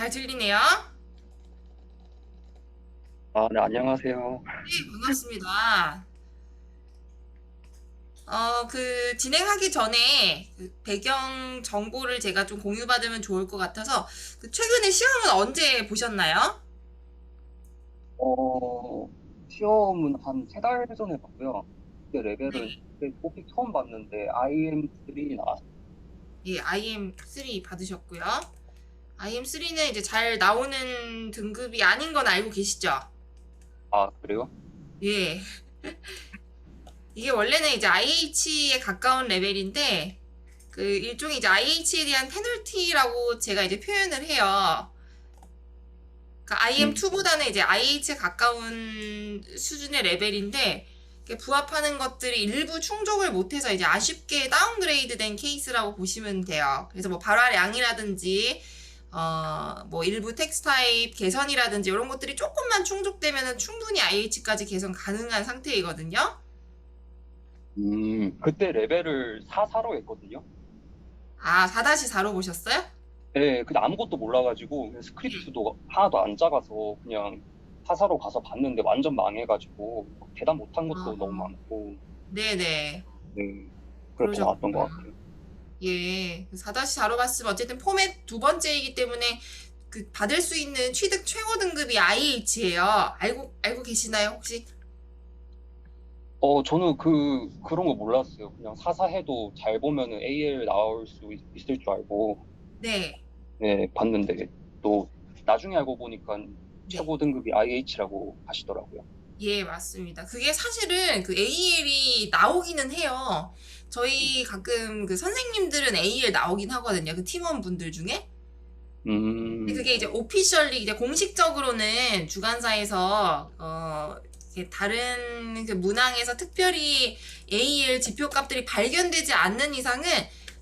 잘 들리네요. 아, 네, 안녕하세요. 네, 반갑습니다. 진행하기 전에 그 배경 정보를 제가 좀 공유받으면 좋을 것 같아서, 최근에 시험은 언제 보셨나요? 어, 시험은 한 3달 전에 봤고요. 그때 레벨은 네. 그때 뽑히 처음 봤는데 IM3 나왔어요. 예, IM3 받으셨고요. IM3는 이제 잘 나오는 등급이 아닌 건 알고 계시죠? 아, 그래요? 예. 이게 원래는 이제 IH에 가까운 레벨인데, 그 일종의 이제 IH에 대한 페널티라고 제가 이제 표현을 해요. 그러니까 음, IM2보다는 이제 IH에 가까운 수준의 레벨인데 이게 부합하는 것들이 일부 충족을 못해서 이제 아쉽게 다운그레이드 된 케이스라고 보시면 돼요. 그래서 뭐 발화량이라든지 뭐 일부 텍스트 타입 개선이라든지 이런 것들이 조금만 충족되면 충분히 IH까지 개선 가능한 상태이거든요. 그때 레벨을 4로 했거든요. 아, 4-4로 보셨어요? 네, 근데 아무것도 몰라가지고 그냥 스크립트도 하나도 안 작아서 그냥 4로 가서 봤는데 완전 망해가지고 대답 못한 것도 너무 아, 많고, 네네. 네, 그렇게 나왔던 것 그러셨구나. 같아요. 예, 4-4로 봤으면 어쨌든 포맷 두 번째이기 때문에 그 받을 수 있는 취득 최고 등급이 IH예요. 알고 계시나요, 혹시? 저는 그런 거 몰랐어요. 그냥 사사해도 잘 보면은 AL 나올 수 있을 줄 알고, 네, 네, 봤는데, 또, 나중에 알고 보니까 네. 최고 등급이 IH라고 하시더라고요. 예, 맞습니다. 그게 사실은 그 AL이 나오기는 해요. 저희 가끔 그 선생님들은 AL 나오긴 하거든요. 그 팀원분들 중에. 근데 음, 그게 이제 오피셜리 이제 공식적으로는 주관사에서 이렇게 다른 그 문항에서 특별히 AL 지표값들이 발견되지 않는 이상은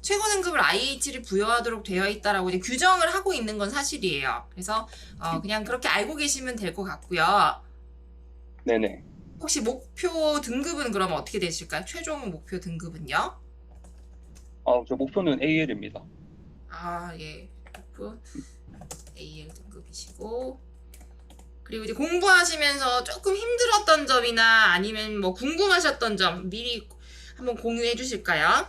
최고 등급을 IH를 부여하도록 되어 있다라고 이제 규정을 하고 있는 건 사실이에요. 그래서 그냥 그렇게 알고 계시면 될 것 같고요. 네네. 혹시 목표 등급은 그러면 어떻게 되실까요? 최종 목표 등급은요? 저 목표는 AL입니다. 아, 예. 목표 AL 등급이시고 그리고 이제 공부하시면서 조금 힘들었던 점이나 아니면 뭐 궁금하셨던 점 미리 한번 공유해 주실까요?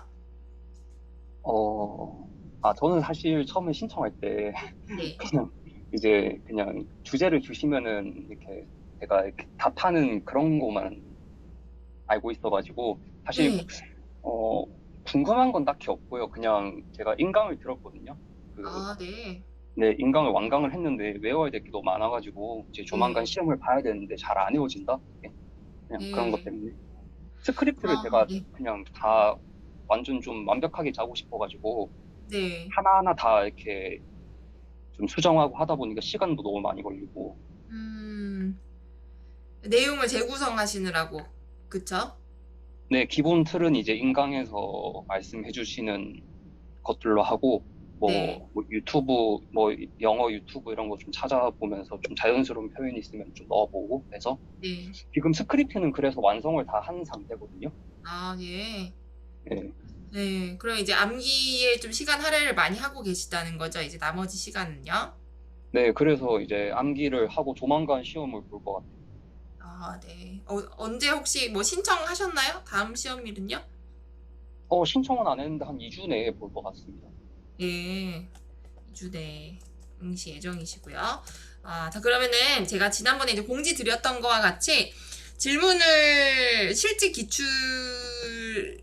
저는 사실 처음에 신청할 때, 네. 그냥, 이제, 그냥 주제를 주시면은, 이렇게, 제가 이렇게 답하는 그런 거만 알고 있어가지고, 사실, 네. 어, 궁금한 건 딱히 없고요. 그냥 제가 인강을 들었거든요. 그, 아, 네. 네, 인강을 완강을 했는데 외워야 될 게 너무 많아가지고 이제 조만간 네. 시험을 봐야 되는데 잘 안 외워진다? 그냥 그런 것 네. 때문에. 스크립트를 아, 제가 네. 그냥 다 완전 좀 완벽하게 짜고 싶어가지고 네. 하나하나 다 이렇게 좀 수정하고 하다 보니까 시간도 너무 많이 걸리고. 음, 내용을 재구성하시느라고. 그쵸? 네, 기본 틀은 이제 인강에서 말씀해 주시는 것들로 하고, 네. 뭐 유튜브, 뭐 영어 유튜브 이런 거 좀 찾아보면서 좀 자연스러운 표현이 있으면 좀 넣어보고 해서 네. 지금 스크립트는 그래서 완성을 다 한 상태거든요. 아, 예. 네, 네. 그럼 이제 암기에 좀 시간 할애를 많이 하고 계시다는 거죠? 이제 나머지 시간은요? 네, 그래서 이제 암기를 하고 조만간 시험을 볼 것 같아요. 아, 네. 언제 혹시 뭐 신청하셨나요? 다음 시험일은요? 신청은 안 했는데 한 2주 내에 볼 것 같습니다. 예. 2주 내 응시 예정이시고요. 아, 자, 그러면은 제가 지난번에 이제 공지 드렸던 거와 같이 질문을 실제 기출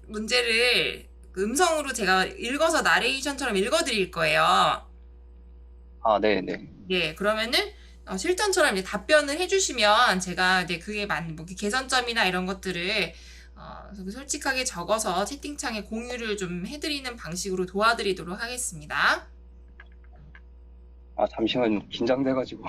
문제를 그 음성으로 제가 읽어서 나레이션처럼 읽어드릴 거예요. 아, 네, 네. 예, 그러면은 실전처럼 이제 답변을 해주시면 제가 이제 그게 뭐 개선점이나 이런 것들을 솔직하게 적어서 채팅창에 공유를 좀 해드리는 방식으로 도와드리도록 하겠습니다. 잠시만요. 긴장돼가지고.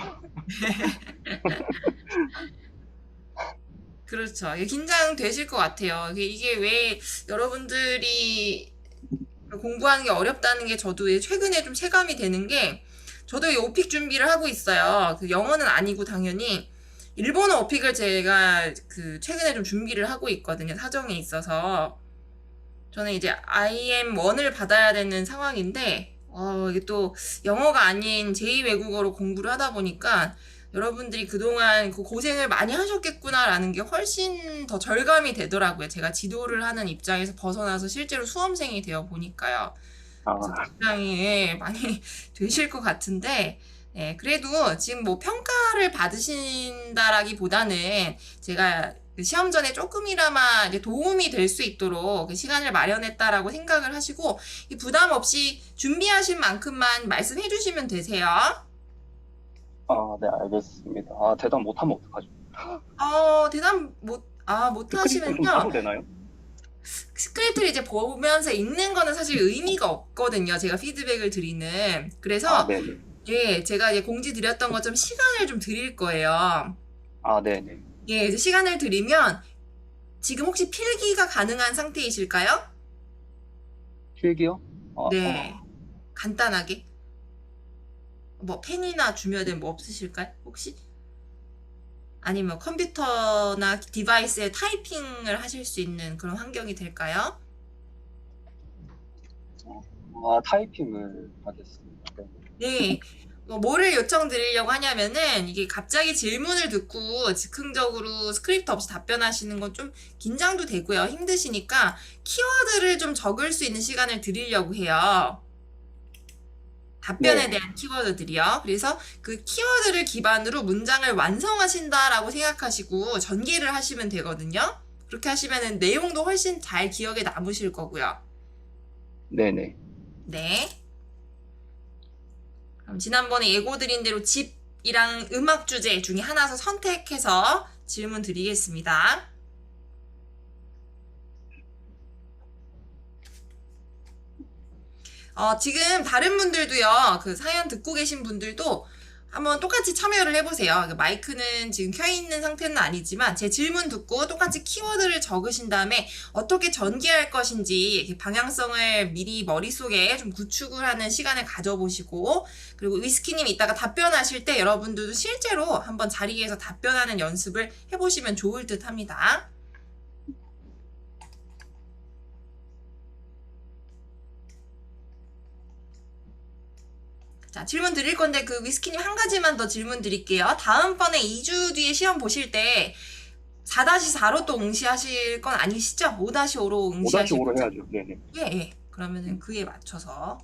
그렇죠. 이게 긴장되실 것 같아요. 이게 왜 여러분들이 공부하는 게 어렵다는 게 저도 최근에 좀 체감이 되는 게 저도 이 오픽 준비를 하고 있어요. 그 영어는 아니고 당연히 일본어 오픽을 제가 그 최근에 좀 준비를 하고 있거든요. 사정에 있어서 저는 이제 IM1을 받아야 되는 상황인데 이게 또 영어가 아닌 제2 외국어로 공부를 하다 보니까 여러분들이 그동안 그 고생을 많이 하셨겠구나라는 게 훨씬 더 절감이 되더라고요. 제가 지도를 하는 입장에서 벗어나서 실제로 수험생이 되어 보니까요. 그래서 아, 긴장이 예, 많이 되실 것 같은데, 예, 그래도 지금 뭐 평가를 받으신다라기보다는 제가 그 시험 전에 조금이나마 이제 도움이 될 수 있도록 그 시간을 마련했다라고 생각을 하시고, 이 부담 없이 준비하신 만큼만 말씀해 주시면 되세요. 네, 알겠습니다. 대답 못하면 어떡하죠? 대답 못 스크립트 좀 짜도 하시면요. 되나요? 스크립트를 이제 보면서 읽는 거는 사실 의미가 없거든요. 제가 피드백을 드리는. 그래서 네네. 예, 제가 이제 공지 드렸던 것처럼 시간을 좀 드릴 거예요. 네네. 예, 이제 시간을 드리면 지금 혹시 필기가 가능한 상태이실까요? 필기요? 네, 간단하게. 뭐 펜이나 주변에 뭐 없으실까요? 혹시? 아니면 컴퓨터나 디바이스에 타이핑을 하실 수 있는 그런 환경이 될까요? 타이핑을 하겠습니다. 네. 네. 뭐를 요청드리려고 하냐면은 이게 갑자기 질문을 듣고 즉흥적으로 스크립트 없이 답변하시는 건 좀 긴장도 되고요. 힘드시니까 키워드를 좀 적을 수 있는 시간을 드리려고 해요. 답변에 네. 대한 키워드들이요. 그래서 그 키워드를 기반으로 문장을 완성하신다라고 생각하시고 전개를 하시면 되거든요. 그렇게 하시면은 내용도 훨씬 잘 기억에 남으실 거고요. 네네. 네. 그럼 지난번에 예고 드린 대로 집이랑 음악 주제 중에 하나서 선택해서 질문 드리겠습니다. 지금 다른 분들도요, 그 사연 듣고 계신 분들도 한번 똑같이 참여를 해보세요. 그 마이크는 지금 켜있는 상태는 아니지만 제 질문 듣고 똑같이 키워드를 적으신 다음에 어떻게 전개할 것인지 이렇게 방향성을 미리 머릿속에 좀 구축을 하는 시간을 가져보시고, 그리고 위스키님 이따가 답변하실 때 여러분들도 실제로 한번 자리에서 답변하는 연습을 해보시면 좋을 듯 합니다. 자, 질문 드릴 건데 그 위스키님 한 가지만 더 질문 드릴게요. 다음번에 2주 뒤에 시험 보실 때 4-4로 또 응시하실 건 아니시죠? 5-5로 응시하실 5-5로 거죠? 해야죠. 네네. 예, 예. 그러면은 그에 맞춰서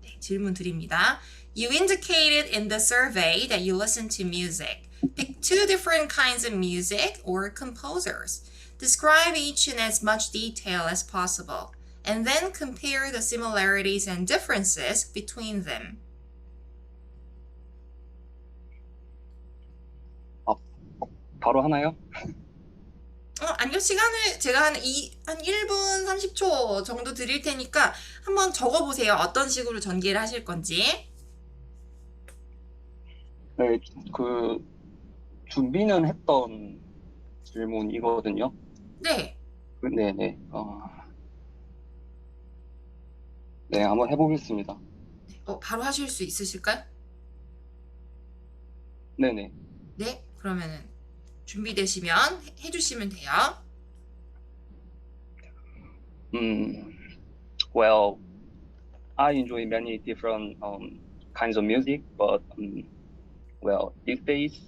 네, 질문 드립니다. You indicated in the survey that you listen to music. Pick two different kinds of music or composers. Describe each in as much detail as possible. And then compare the similarities and differences between them. 바로 하나요? 아니요. 시간을 제가 한 1분 30초 정도 드릴 테니까 한번 적어보세요. 어떤 식으로 전개를 하실 건지. 네, 그 준비는 했던 질문이거든요. 네. 네네. 네, 한번 해보겠습니다. 바로 하실 수 있으실까요? 네네. 네. 그러면은 준비되시면 해주시면 돼요. Well, I enjoy many different kinds of music, but well, these days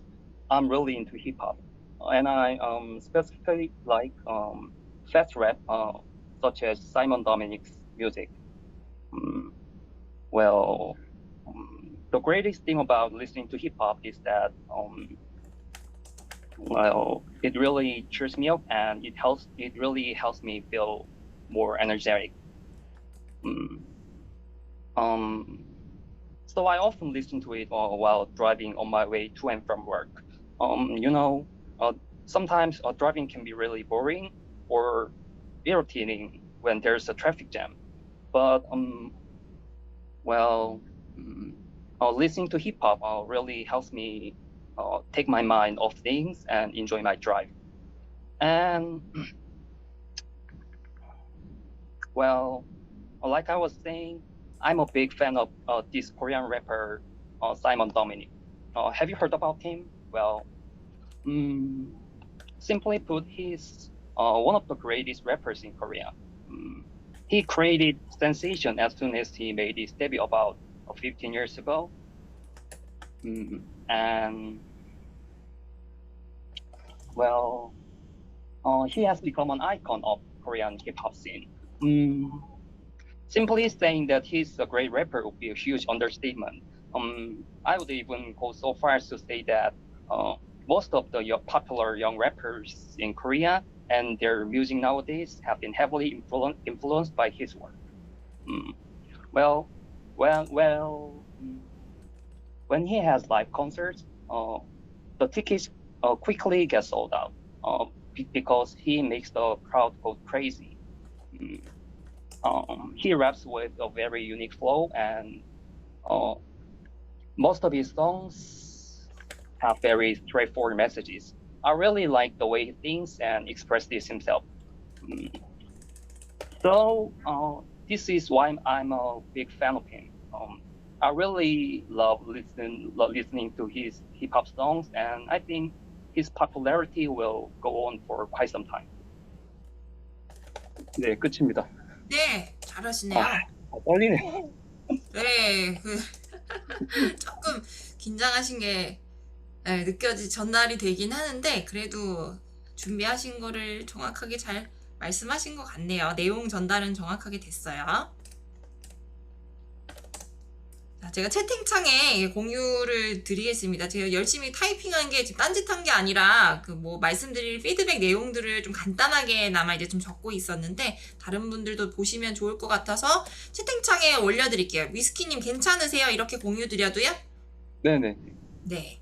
I'm really into hip hop, and I specifically like fast rap, such as Simon Dominic's music. Um, well, the greatest thing about listening to hip hop is that well, it really cheers me up and it really helps me feel more energetic. Mm. So I often listen to it while driving on my way to and from work. You know, sometimes driving can be really boring or irritating when there's a traffic jam. But well, listening to hip hop really helps me take my mind off things and enjoy my drive. And well, like I was saying, I'm a big fan of this Korean rapper Simon Dominic. Have you heard about him? Well, simply put, he's one of the greatest rappers in Korea. he created sensation as soon as he made his debut about 15 years ago. And well, he has become an icon of Korean hip hop scene. Simply saying that he's a great rapper would be a huge understatement. I would even go so far as to say that most of the popular young rappers in Korea and their music nowadays have been heavily influenced by his work. Well, when he has live concerts, the tickets quickly get sold out because he makes the crowd go crazy. He raps with a very unique flow, and most of his songs have very straightforward messages. I really like the way he thinks and expresses himself. So this is why I'm a big fan of him. I really love listening to his hip hop songs, and I think his popularity will go on for quite some time. 네, 끝입니다. 네, 잘하시네요. 떨리네. 네, 조금 긴장하신 게 전달이 되긴 하는데, 그래도 준비하신 거를 정확하게 잘 말씀하신 것 같네요. 내용 전달은 정확하게 됐어요. 자, 제가 채팅창에 공유를 드리겠습니다. 제가 열심히 타이핑한 게 지금 딴짓한 게 아니라 말씀드릴 피드백 내용들을 좀 간단하게나마 이제 좀 적고 있었는데, 다른 분들도 보시면 좋을 것 같아서 채팅창에 올려드릴게요. 위스키님 괜찮으세요? 이렇게 공유 드려도요? 네네. 네.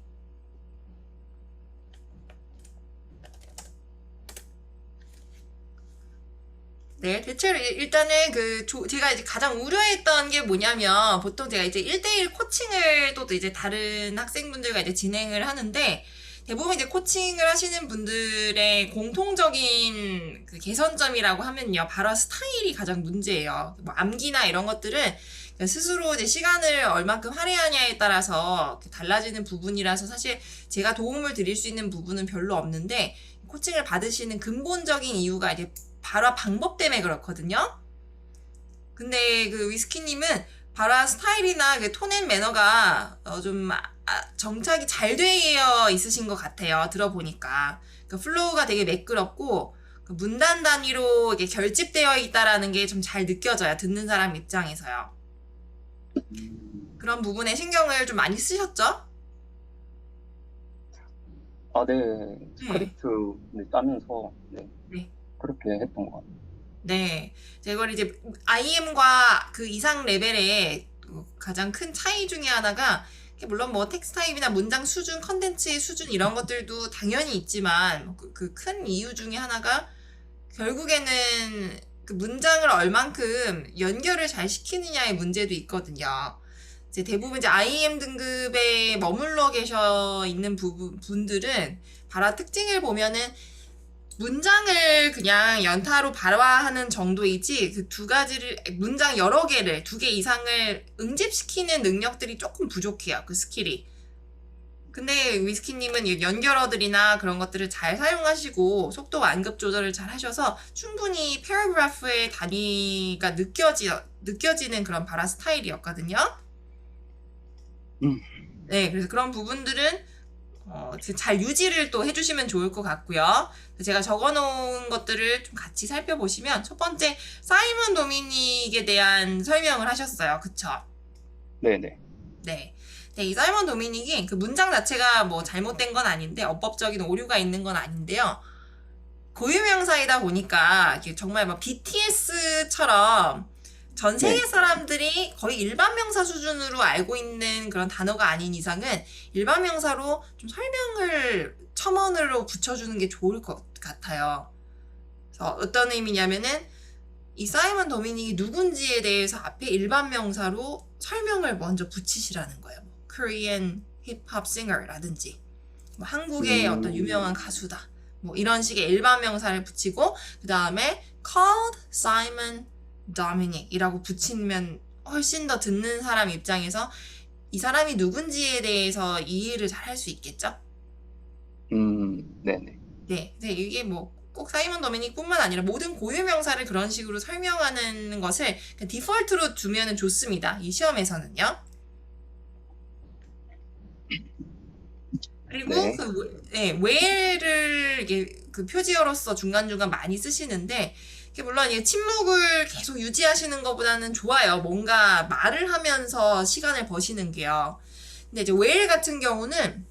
네, 대체로 일단은 제가 이제 가장 우려했던 게 뭐냐면, 보통 제가 이제 1대1 코칭을 또 이제 다른 학생분들과 이제 진행을 하는데, 대부분 이제 코칭을 하시는 분들의 공통적인 개선점이라고 하면요, 바로 스타일이 가장 문제예요. 암기나 이런 것들은 스스로 이제 시간을 얼만큼 할애하냐에 따라서 달라지는 부분이라서 사실 제가 도움을 드릴 수 있는 부분은 별로 없는데, 코칭을 받으시는 근본적인 이유가 이제 발화 방법 때문에 그렇거든요. 근데 위스키님은 발화 스타일이나 톤 앤 매너가 좀 정착이 잘 되어 있으신 것 같아요. 들어보니까 플로우가 되게 매끄럽고 문단 단위로 이게 결집되어 있다라는 게 좀 잘 느껴져요. 듣는 사람 입장에서요. 그런 부분에 신경을 좀 많이 쓰셨죠? 네. 스크립트 따면서 네. 그렇게 했던 것 같아요. 네. 이걸 이제 IM과 그 이상 레벨의 가장 큰 차이 중에 하나가, 물론 텍스트 타입이나 문장 수준, 컨텐츠의 수준 이런 것들도 당연히 있지만, 그 큰 이유 중에 하나가 결국에는 그 문장을 얼만큼 연결을 잘 시키느냐의 문제도 있거든요. 이제 대부분 이제 IM 등급에 머물러 계셔 있는 분들은 발화 특징을 보면은 문장을 그냥 연타로 발화하는 정도이지, 그 두 가지를, 문장 여러 개를, 2개 이상을 응집시키는 능력들이 조금 부족해요. 그 스킬이. 근데 위스키님은 연결어들이나 그런 것들을 잘 사용하시고 속도 완급 조절을 잘 하셔서 충분히 패러그래프의 단위가 느껴지는 그런 발화 스타일이었거든요. 네, 그래서 그런 부분들은 잘 유지를 또 해주시면 좋을 것 같고요. 제가 적어놓은 것들을 좀 같이 살펴보시면, 첫 번째 사이먼 도미닉에 대한 설명을 하셨어요. 그쵸? 네네. 네. 이 사이먼 도미닉이 그 문장 자체가 잘못된 건 아닌데, 어법적인 오류가 있는 건 아닌데요. 고유명사이다 보니까 정말 BTS처럼 전 세계 사람들이 거의 일반 명사 수준으로 알고 있는 그런 단어가 아닌 이상은 일반 명사로 좀 설명을 첨언으로 붙여주는 게 좋을 것 같아요. 그래서 어떤 의미냐면은, 이 사이먼 도미닉이 누군지에 대해서 앞에 일반 명사로 설명을 먼저 붙이시라는 거예요. Korean hip hop singer라든지, 한국의 어떤 유명한 가수다, 이런 식의 일반 명사를 붙이고, 그 다음에 called Simon Dominic이라고 붙이면 훨씬 더 듣는 사람 입장에서 이 사람이 누군지에 대해서 이해를 잘 할 수 있겠죠? 네네. 네, 이게 꼭 꼭 사이먼 도미닉뿐만 아니라 모든 고유명사를 그런 식으로 설명하는 것을 그냥 디폴트로 두면 좋습니다. 이 시험에서는요. 그리고 네. where를 이게 그 표지어로서 중간중간 많이 쓰시는데 이게 물론 이게 침묵을 계속 유지하시는 것보다는 좋아요. 뭔가 말을 하면서 시간을 버시는 게요. 근데 이제 where 같은 경우는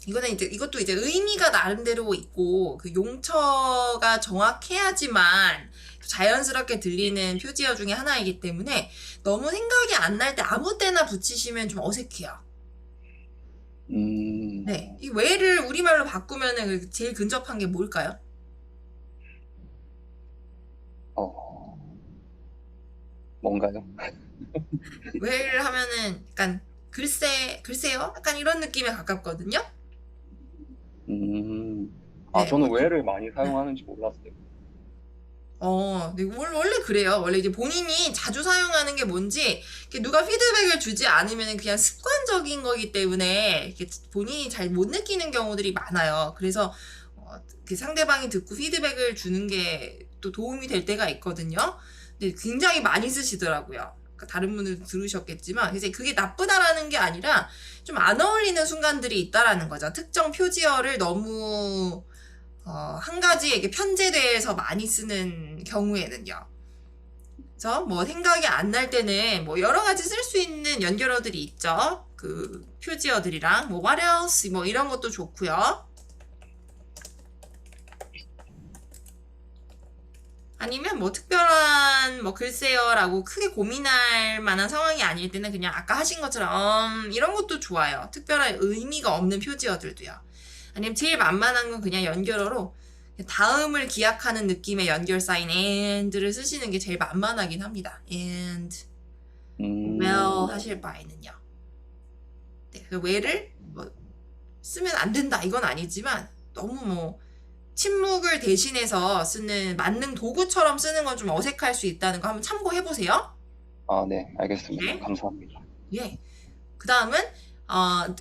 이것도 이제 의미가 나름대로 있고 그 용처가 정확해야지만 자연스럽게 들리는 표지어 중에 하나이기 때문에 너무 생각이 안 날 때 아무 때나 붙이시면 좀 어색해요. 네, 이 where를 우리말로 바꾸면은 제일 근접한 게 뭘까요? 뭔가요? where를 하면은 약간 글쎄요? 약간 이런 느낌에 가깝거든요. 네, 저는 where를 많이 사용하는지 몰랐어요. 네, 원래 그래요. 원래 이제 본인이 자주 사용하는 게 뭔지 이렇게 누가 피드백을 주지 않으면 그냥 습관적인 거기 때문에 이렇게 본인이 잘 못 느끼는 경우들이 많아요. 그래서 이렇게 상대방이 듣고 피드백을 주는 게 또 도움이 될 때가 있거든요. 근데 굉장히 많이 쓰시더라고요. 그러니까 다른 분들 들으셨겠지만 그래서 그게 나쁘다라는 게 아니라 좀 안 어울리는 순간들이 있다라는 거죠. 특정 표지어를 너무 한 가지에 이게 편제돼서 많이 쓰는 경우에는요. 그래서 뭐 생각이 안 날 때는 뭐 여러 가지 쓸 수 있는 연결어들이 있죠. 그 표지어들이랑 뭐 what else 뭐 이런 것도 좋고요. 아니면 뭐 특별한 뭐 글쎄요라고 크게 고민할 만한 상황이 아닐 때는 그냥 아까 하신 것처럼 이런 것도 좋아요. 특별한 의미가 없는 표지어들도요. 아니면 제일 만만한 건 그냥 연결어로 다음을 기약하는 느낌의 연결 사인 and를 쓰시는 게 제일 만만하긴 합니다. and, well 하실 바에는요. 네, 그 where를 뭐 쓰면 안 된다 이건 아니지만 너무 뭐 침묵을 대신해서 쓰는 만능 도구처럼 쓰는 건 좀 어색할 수 있다는 거 한번 참고해 보세요. 네, 알겠습니다. 네. 감사합니다. 예. 그 다음은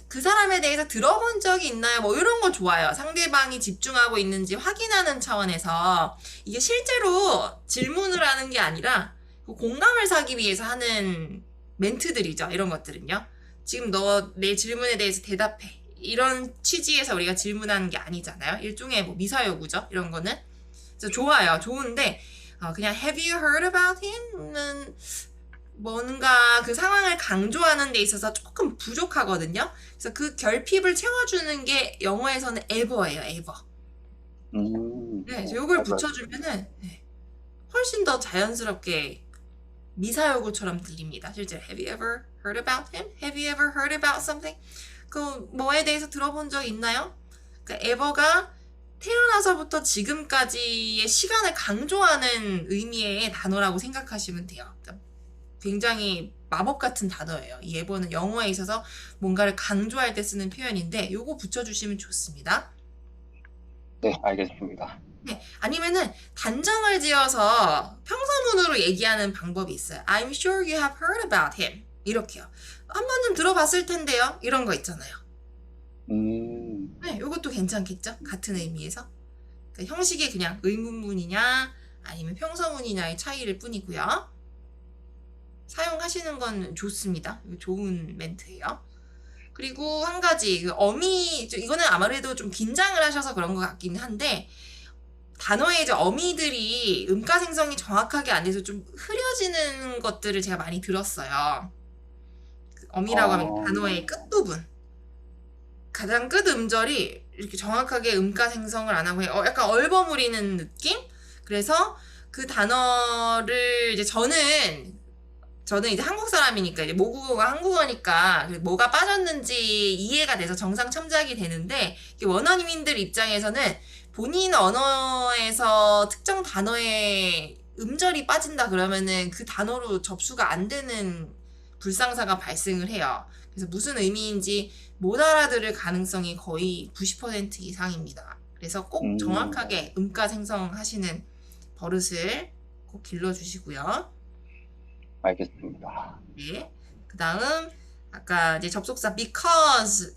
그 사람에 대해서 들어본 적이 있나요? 뭐 이런 거 좋아요. 상대방이 집중하고 있는지 확인하는 차원에서 이게 실제로 질문을 하는 게 아니라 공감을 사기 위해서 하는 멘트들이죠. 이런 것들은요. 지금 너 내 질문에 대해서 대답해. 이런 취지에서 우리가 질문하는 게 아니잖아요. 일종의 뭐 미사여구죠. 이런 거는. 그래서 좋아요. 좋은데 그냥 have you heard about him?는 뭔가 그 상황을 강조하는 데 있어서 조금 부족하거든요. 그래서 그 결핍을 채워주는 게 영어에서는 ever예요, ever. 네, 그래서 요걸 붙여주면은 훨씬 더 자연스럽게 미사여구처럼 들립니다. 실제 have you ever heard about him? Have you ever heard about something? 그 뭐에 대해서 들어본 적 있나요? 그 ever가 태어나서부터 지금까지의 시간을 강조하는 의미의 단어라고 생각하시면 돼요. 굉장히 마법 같은 단어예요. 이 ever는 영어에 있어서 뭔가를 강조할 때 쓰는 표현인데 요거 붙여주시면 좋습니다. 네, 알겠습니다. 네, 아니면은 단정을 지어서 평서문으로 얘기하는 방법이 있어요. I'm sure you have heard about him. 이렇게요. 한 번쯤 들어봤을 텐데요. 이런 거 있잖아요. 네, 요것도 괜찮겠죠? 같은 의미에서. 그러니까 형식이 그냥 의문문이냐 아니면 평서문이냐의 차이일 뿐이고요. 사용하시는 건 좋습니다. 좋은 멘트예요. 그리고 한 가지 어미 이거는 아무래도 좀 긴장을 하셔서 그런 것 같긴 한데 단어의 이제 어미들이 음가 생성이 정확하게 안 돼서 좀 흐려지는 것들을 제가 많이 들었어요. 어미라고 하면 단어의 끝부분 가장 끝 음절이 이렇게 정확하게 음가 생성을 안 하고 약간 얼버무리는 느낌? 그래서 그 단어를 이제 저는 이제 한국 사람이니까 이제 모국어가 한국어니까 뭐가 빠졌는지 이해가 돼서 정상 참작이 되는데 원어민들 입장에서는 본인 언어에서 특정 단어의 음절이 빠진다 그러면은 그 단어로 접수가 안 되는 불상사가 발생을 해요. 그래서 무슨 의미인지 못 알아들을 가능성이 거의 90% 이상입니다. 그래서 꼭 정확하게 음가 생성하시는 버릇을 꼭 길러주시고요. 알겠습니다. 네. 그 다음 아까 이제 접속사 because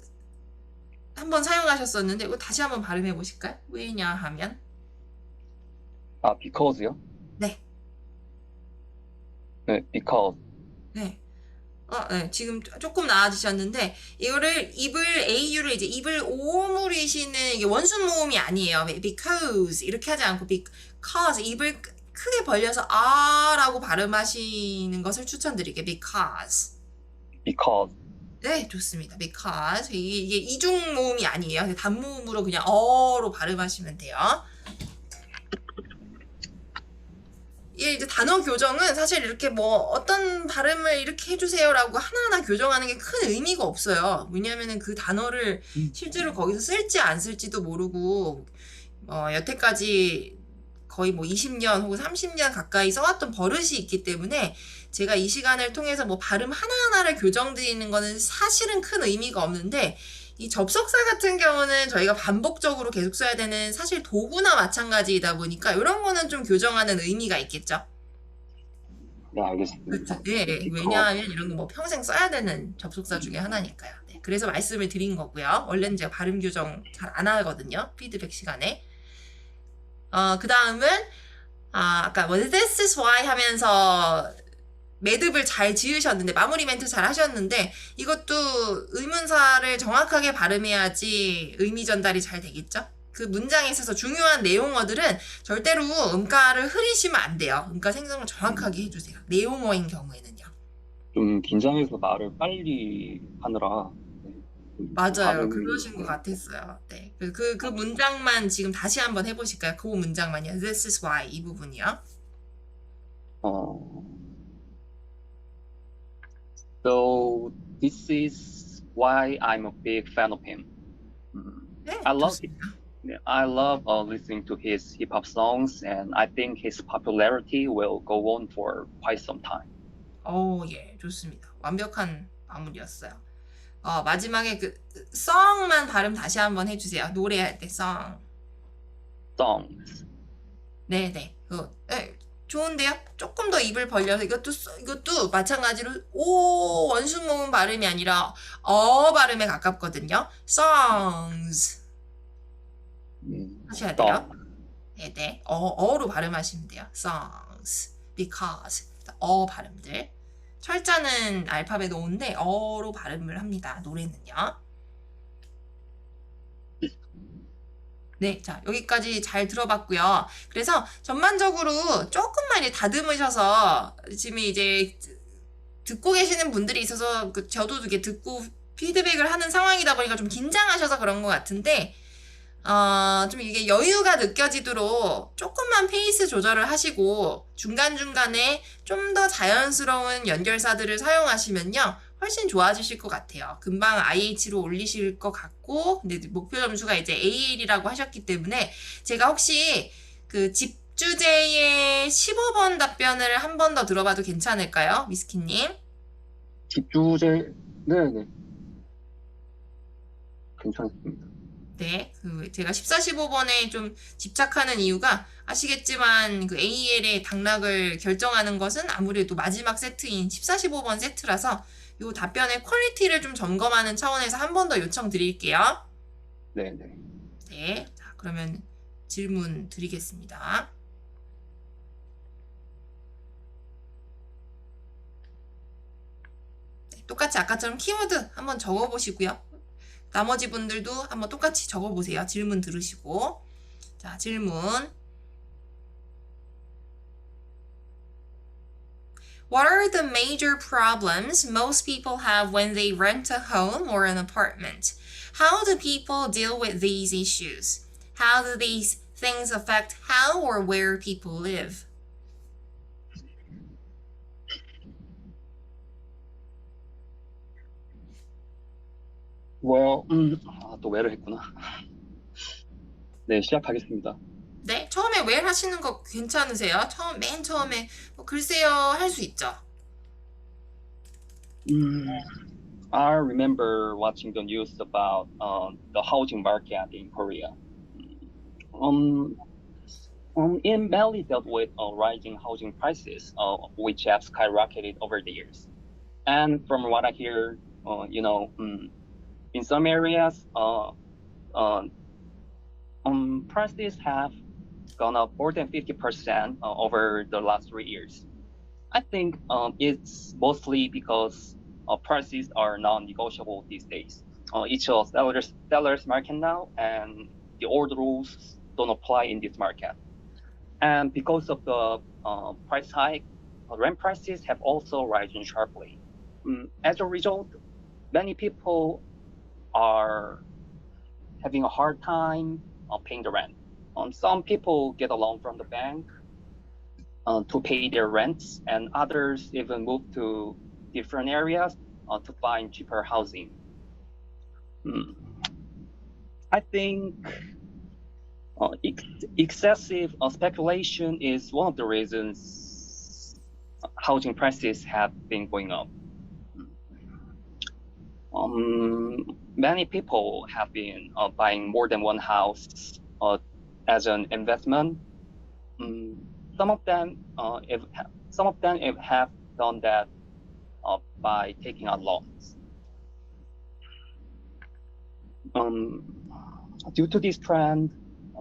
한번 사용하셨었는데 이거 다시 한번 발음해 보실까요? 왜냐 하면 Because요? 네. 네, because. 네. 네, 지금 조금 나아지셨는데, 이거를 AU를 이제 입을 오므리시는 이게 원순 모음이 아니에요. because 이렇게 하지 않고 because 입을 크게 벌려서 라고 발음하시는 것을 추천드릴게요. because. Because. 네, 좋습니다. because 이게 이중 모음이 아니에요. 단모음으로 그냥 어로 발음하시면 돼요. 이제 단어 교정은 사실 이렇게 뭐 어떤 발음을 이렇게 해주세요라고 하나하나 교정하는 게 큰 의미가 없어요. 왜냐하면 그 단어를 실제로 거기서 쓸지 안 쓸지도 모르고 여태까지 거의 뭐 20년 혹은 30년 가까이 써왔던 버릇이 있기 때문에 제가 이 시간을 통해서 뭐 발음 하나하나를 교정드리는 거는 사실은 큰 의미가 없는데, 이 접속사 같은 경우는 저희가 반복적으로 계속 써야 되는 사실 도구나 마찬가지이다 보니까 이런 거는 좀 교정하는 의미가 있겠죠. 네, 알겠습니다. 그렇죠. 네, 왜냐하면 이런 거 뭐 평생 써야 되는 접속사 중에 하나니까요. 네, 그래서 말씀을 드린 거고요. 원래는 제가 발음 교정 잘 안 하거든요. 피드백 시간에. 그 다음은 아까 뭐 this is why 하면서 매듭을 잘 지으셨는데, 마무리 멘트 잘 하셨는데, 이것도 의문사를 정확하게 발음해야지 의미 전달이 잘 되겠죠? 그 문장에 있어서 중요한 내용어들은 절대로 음가를 흐리시면 안 돼요. 음가 생성을 정확하게 해주세요. 내용어인 경우에는요. 좀 긴장해서 말을 빨리 하느라. 맞아요. 그러신 것 같았어요. 네. 그 문장만 지금 다시 한번 해보실까요? 그 문장만요. This is why 이 부분이요. So this is why I'm a big fan of him. 네, I love 좋습니다. I love listening to his hip hop songs, and I think his popularity will go on for quite some time. 예, 좋습니다. 완벽한 마무리였어요. 마지막에 그 song만 발음 다시 한번 해주세요. 노래할 때 song. Songs. 네네. 좋은데요? 조금 더 입을 벌려서 이것도 마찬가지로 오 원순 모음 발음이 아니라 발음에 가깝거든요. songs 하셔야 돼요. 네네. 어로 발음하시면 돼요. songs, because 발음들. 철자는 알파벳 O인데 어로 발음을 합니다. 노래는요. 네, 자, 여기까지 잘 들어봤고요. 그래서 전반적으로 조금만 이제 다듬으셔서 지금 이제 듣고 계시는 분들이 있어서 저도 이렇게 듣고 피드백을 하는 상황이다 보니까 좀 긴장하셔서 그런 것 같은데, 좀 이게 여유가 느껴지도록 조금만 페이스 조절을 하시고 중간중간에 좀 더 자연스러운 연결사들을 사용하시면요. 훨씬 좋아지실 것 같아요. 금방 IH로 올리실 것 같고, 근데 목표 점수가 이제 AL이라고 하셨기 때문에 제가 혹시 그 집주제의 15번 답변을 한 번 더 들어봐도 괜찮을까요? 미스키님? 집주제, 네네. 괜찮습니다. 네, 제가 14, 15번에 좀 집착하는 이유가 아시겠지만 그 AL의 당락을 결정하는 것은 아무래도 마지막 세트인 14, 15번 세트라서 이 답변의 퀄리티를 좀 점검하는 차원에서 한 번 더 요청드릴게요. 네네. 네, 자, 그러면 질문 드리겠습니다. 네, 똑같이 아까처럼 키워드 한번 적어보시고요. 나머지 분들도 한번 똑같이 적어보세요. 질문 들으시고. 자, 질문. What are the major problems most people have when they rent a home or an apartment? How do people deal with these issues? How do these things affect how or where people live? Well, 또 where를 했구나. 네, 시작하겠습니다. 네, 처음에 where 하시는 거 괜찮으세요? 맨 처음에 글쎄요 할 수 있죠. I remember watching the news about the housing market in Korea. It mainly dealt with rising housing prices, which have skyrocketed over the years. And from what I hear, in some areas, prices have gone up more than 50% over the last 3 years. I think it's mostly because prices are non-negotiable these days. It's a seller's market now, and the old rules don't apply in this market. And because of the price hike, rent prices have also risen sharply. As a result, many people are having a hard time paying the rent. Some people get a loan from the bank to pay their rents, and others even move to different areas to find cheaper housing. I think excessive speculation is one of the reasons housing prices have been going up. Many people have been buying more than one house as an investment. Some of them have done that by taking out loans. Due to this trend,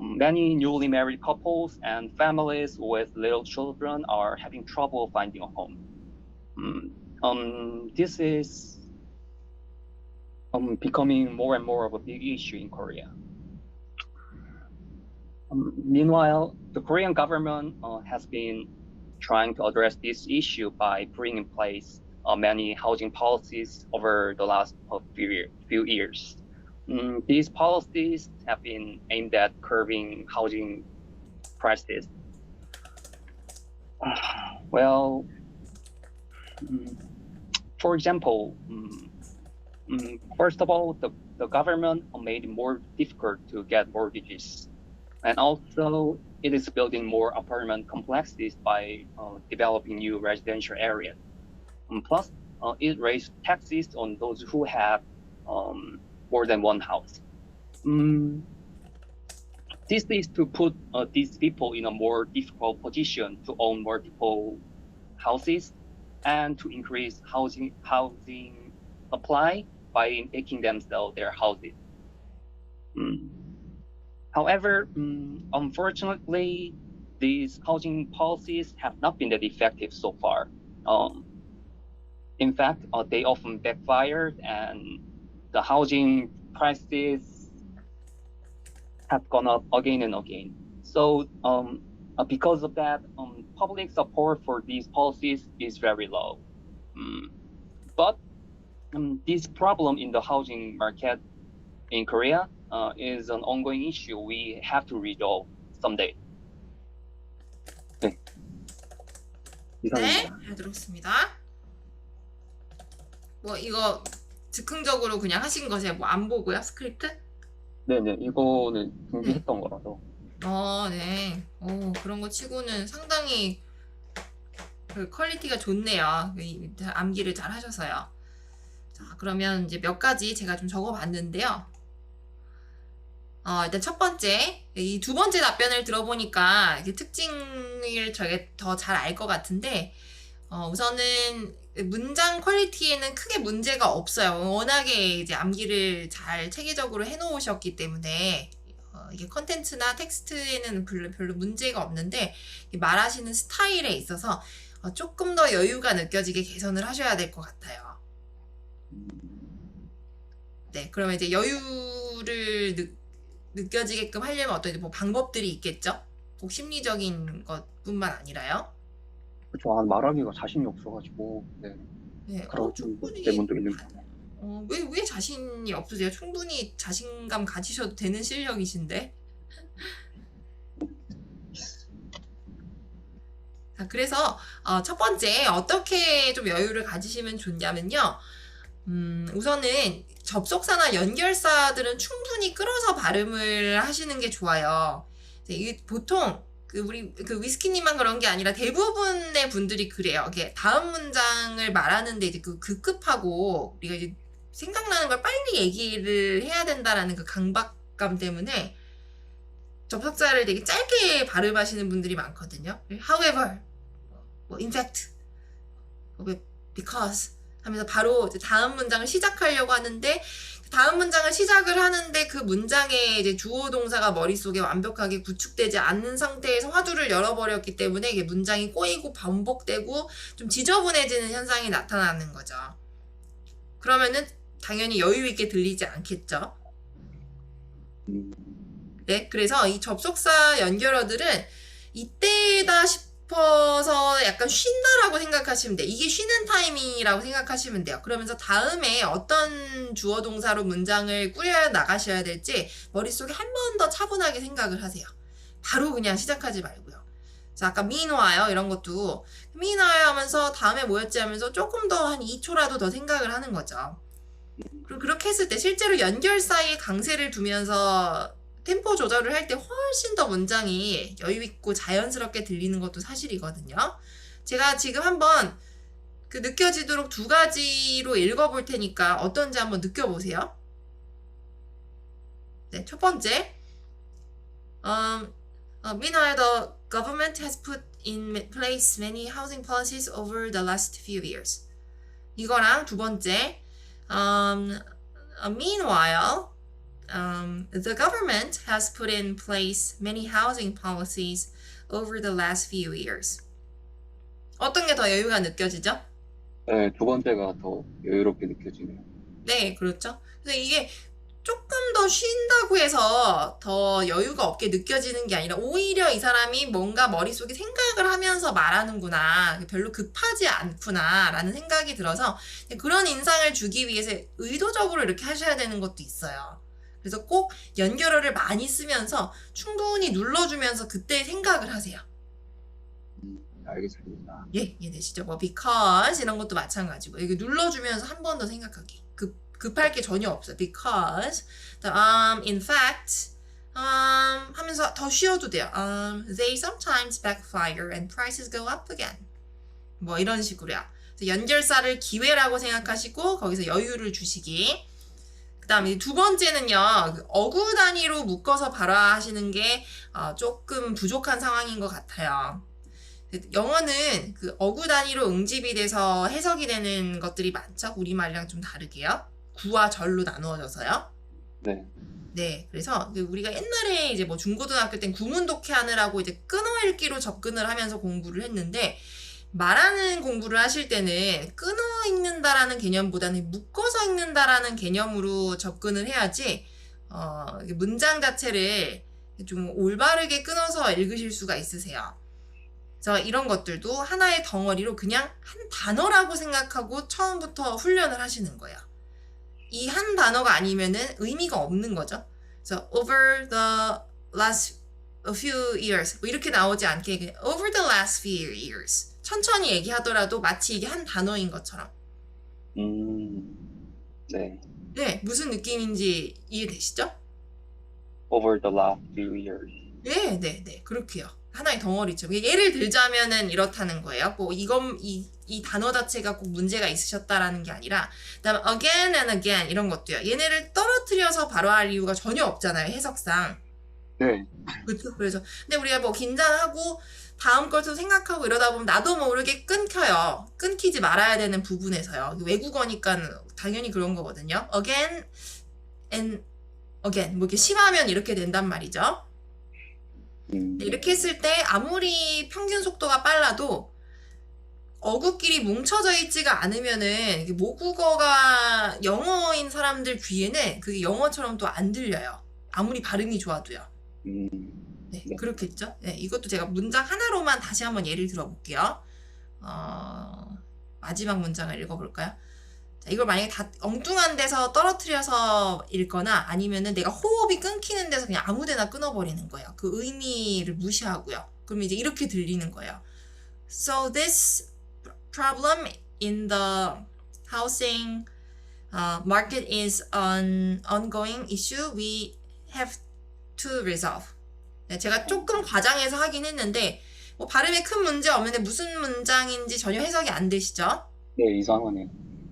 many newly married couples and families with little children are having trouble finding a home. This is becoming more and more of a big issue in Korea. Meanwhile, the Korean government has been trying to address this issue by putting in place many housing policies over the last few years. These policies have been aimed at curbing housing prices. Well, for example, first of all, the government made it more difficult to get mortgages. And also, it is building more apartment complexes by developing new residential areas. Plus, it raised taxes on those who have more than one house. This is to put these people in a more difficult position to own multiple houses and to increase housing supply by making them sell their houses. However, unfortunately, these housing policies have not been that effective so far. In fact, they often backfired, and the housing prices have gone up again and again. So because of that, public support for these policies is very low. But this problem in the housing market in Korea is an ongoing issue we have to resolve someday. 네, 네, 이상입니다. 잘 들었습니다. 뭐 이거 즉흥적으로 그냥 하신 거세요? 뭐 안 보고요, 스크립트? 네네, 이거는 준비했던 거라서. 네. 그런 거 치고는 상당히 그 퀄리티가 좋네요. 암기를 잘 하셔서요. 자, 그러면 이제 몇 가지 제가 좀 적어봤는데요. 일단 첫 번째, 이 두 번째 답변을 들어보니까 이게 특징을 저게 더 잘 알 것 같은데, 우선은 문장 퀄리티에는 크게 문제가 없어요. 워낙에 이제 암기를 잘 체계적으로 해놓으셨기 때문에, 이게 컨텐츠나 텍스트에는 별로 문제가 없는데, 말하시는 스타일에 있어서 조금 더 여유가 느껴지게 개선을 하셔야 될 것 같아요. 네, 그러면 이제 여유를 느껴지게끔 하려면 어떤 뭐 방법들이 있겠죠? 꼭 심리적인 것뿐만 아니라요. 그렇죠. 말하기가 자신이 없어가지고 네, 그런 충분히 때문도 있는 것 같아요. 왜 자신이 없으세요? 충분히 자신감 가지셔도 되는 실력이신데. 자, 그래서 첫 번째 어떻게 좀 여유를 가지시면 좋냐면요. 우선은 접속사나 연결사들은 충분히 끌어서 발음을 하시는 게 좋아요. 이게 보통 우리 위스키님만 그런 게 아니라 대부분의 분들이 그래요. 이게 다음 문장을 말하는데 이제 급하고 우리가 이제 생각나는 걸 빨리 얘기를 해야 된다라는 그 강박감 때문에 접속사를 되게 짧게 발음하시는 분들이 많거든요. However, in fact, because 하면서 바로 이제 다음 문장을 시작하려고 하는데 다음 문장을 시작을 하는데 그 문장에 이제 주어 동사가 머릿속에 완벽하게 구축되지 않는 상태에서 화두를 열어버렸기 때문에 이게 문장이 꼬이고 반복되고 좀 지저분해지는 현상이 나타나는 거죠. 그러면은 당연히 여유 있게 들리지 않겠죠. 네, 그래서 이 접속사 연결어들은 이때다 싶어서 약간 쉰다라고 생각하시면 돼요. 이게 쉬는 타이밍이라고 생각하시면 돼요. 그러면서 다음에 어떤 주어 동사로 문장을 꾸려 나가셔야 될지 머릿속에 한 번 더 차분하게 생각을 하세요. 바로 그냥 시작하지 말고요. 자, 아까 meanwhile 이런 것도 meanwhile 하면서 다음에 뭐였지 하면서 조금 더 한 2초라도 더 생각을 하는 거죠. 그리고 그렇게 했을 때 실제로 연결 사이에 강세를 두면서 템포 조절을 할 때 훨씬 더 문장이 여유있고 자연스럽게 들리는 것도 사실이거든요. 제가 지금 한번 그 느껴지도록 두 가지로 읽어볼 테니까 어떤지 한번 느껴보세요. 네, 첫 번째. Meanwhile, the government has put in place many housing policies over the last few years. 이거랑 두 번째. Meanwhile, the government has put in place many housing policies over the last few years. 어떤 게 더 여유가 느껴지죠? 네, 두 번째가 더 여유롭게 느껴지네요. 네, 그렇죠. 그래서 이게 조금 더 쉰다고 해서 더 여유가 없게 느껴지는 게 아니라 오히려 이 사람이 뭔가 머릿속에 생각을 하면서 말하는구나. 별로 급하지 않구나. 라는 생각이 들어서 그런 인상을 주기 위해서 의도적으로 이렇게 하셔야 되는 것도 있어요. 그래서 꼭 연결어를 많이 쓰면서 충분히 눌러주면서 그때 생각을 하세요. 알겠습니다. 예, 이해되시죠? 뭐 because 이런 것도 마찬가지고 이게 눌러주면서 한 번 더 생각하기. 급할 게 전혀 없어요. Because, in fact, 하면서 더 쉬어도 돼요. They sometimes backfire and prices go up again. 뭐 이런 식으로요. 연결사를 기회라고 생각하시고 거기서 여유를 주시기. 그 다음에 두 번째는요. 어구 단위로 묶어서 발화하시는 게 조금 부족한 상황인 것 같아요. 영어는 그 어구 단위로 응집이 돼서 해석이 되는 것들이 많죠. 우리말이랑 좀 다르게요. 구와 절로 나누어져서요. 네. 네, 그래서 우리가 옛날에 이제 뭐 중고등학교 땐 구문 독해하느라고 이제 끊어 읽기로 접근을 하면서 공부를 했는데 말하는 공부를 하실 때는 끊어 읽는다라는 개념보다는 묶어서 읽는다라는 개념으로 접근을 해야지 문장 자체를 좀 올바르게 끊어서 읽으실 수가 있으세요. 그래서 이런 것들도 하나의 덩어리로 그냥 한 단어라고 생각하고 처음부터 훈련을 하시는 거예요. 이 한 단어가 아니면은 의미가 없는 거죠. 그래서 over the last few years 뭐 이렇게 나오지 않게 over the last few years 천천히 얘기하더라도 마치 이게 한 단어인 것처럼. 네. 네, 무슨 느낌인지 이해되시죠? Over the last few years. 네, 네, 네, 그렇게요. 하나의 덩어리죠. 예를 들자면은 이렇다는 거예요. 뭐 이 단어 자체가 꼭 문제가 있으셨다라는 게 아니라, 그다음에 again and again 이런 것도요. 얘네를 떨어뜨려서 발화할 이유가 전혀 없잖아요. 해석상. 네. 그렇죠. 그래서 근데 우리가 뭐 긴장하고 다음 것도 생각하고 이러다 보면 나도 모르게 끊겨요. 끊기지 말아야 되는 부분에서요. 외국어니까 당연히 그런 거거든요. again and again 뭐 이렇게 심하면 이렇게 된단 말이죠. 이렇게 했을 때 아무리 평균 속도가 빨라도 어구끼리 뭉쳐져 있지가 않으면은 모국어가 영어인 사람들 귀에는 그게 영어처럼 또 안 들려요. 아무리 발음이 좋아도요. 네, 네. 그렇겠죠. 네, 이것도 제가 문장 하나로만 다시 한번 예를 들어볼게요. 마지막 문장을 읽어볼까요? 자, 이걸 만약에 다 엉뚱한 데서 떨어뜨려서 읽거나 아니면은 내가 호흡이 끊기는 데서 그냥 아무 데나 끊어버리는 거예요. 그 의미를 무시하고요. 그럼 이제 이렇게 들리는 거예요. So this problem in the housing market is an ongoing issue we have to resolve. 네, 제가 조금 과장해서 하긴 했는데 뭐 발음에 큰 문제 없는데 무슨 문장인지 전혀 해석이 안 되시죠? 네, 이상하네요.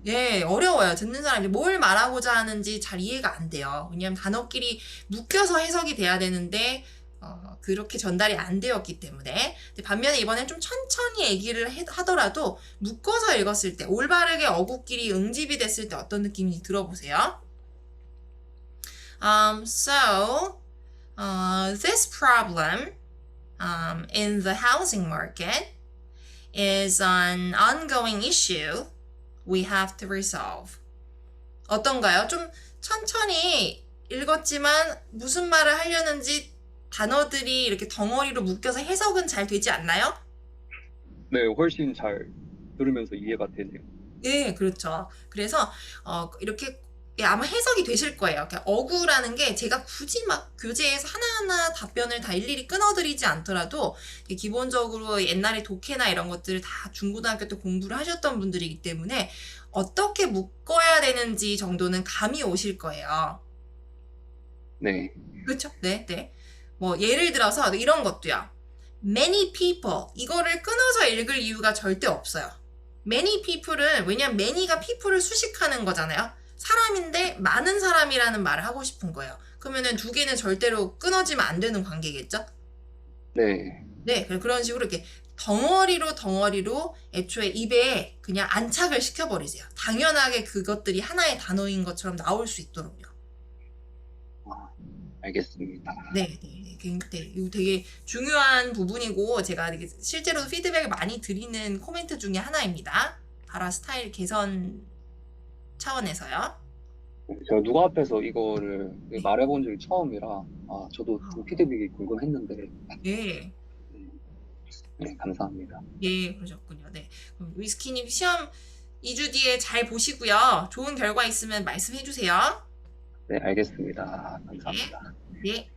예, 어려워요. 듣는 사람이 뭘 말하고자 하는지 잘 이해가 안 돼요. 왜냐하면 단어끼리 묶여서 해석이 돼야 되는데 그렇게 전달이 안 되었기 때문에. 근데 반면에 이번엔 좀 천천히 얘기를 하더라도 묶어서 읽었을 때 올바르게 어구끼리 응집이 됐을 때 어떤 느낌인지 들어보세요. This problem in the housing market is an ongoing issue we have to resolve. 어떤가요? 좀 천천히 읽었지만 무슨 말을 하려는지 단어들이 이렇게 덩어리로 묶여서 해석은 잘 되지 않나요? 네, 훨씬 잘 들으면서 이해가 되네요. 예, 그렇죠. 그래서 이렇게 아마 해석이 되실 거예요. 그러니까 어구라는 게 제가 굳이 막 교재에서 하나하나 답변을 다 일일이 끊어드리지 않더라도 기본적으로 옛날에 독해나 이런 것들을 다 중고등학교 때 공부를 하셨던 분들이기 때문에 어떻게 묶어야 되는지 정도는 감이 오실 거예요. 네. 그렇죠? 네, 네. 뭐 예를 들어서 이런 것도요. Many people 이거를 끊어서 읽을 이유가 절대 없어요. Many people은 왜냐면 many가 people을 수식하는 거잖아요. 사람인데 많은 사람이라는 말을 하고 싶은 거예요. 그러면은 두 개는 절대로 끊어지면 안 되는 관계겠죠? 네. 네, 그런 식으로 이렇게 덩어리로 애초에 입에 그냥 안착을 시켜버리세요. 당연하게 그것들이 하나의 단어인 것처럼 나올 수 있도록요. 알겠습니다. 네, 네, 네. 이거 되게 중요한 부분이고 제가 되게 실제로도 피드백을 많이 드리는 코멘트 중에 하나입니다. 바로 스타일 개선 차원에서요. 제가 누가 앞에서 이거를 말해본 적이 처음이라 저도 좀 피드백이 궁금했는데 네, 네, 감사합니다. 예, 그러셨군요. 네, 그럼 위스키님 시험 2주 뒤에 잘 보시고요. 좋은 결과 있으면 말씀해 주세요. 네, 알겠습니다. 감사합니다. 네.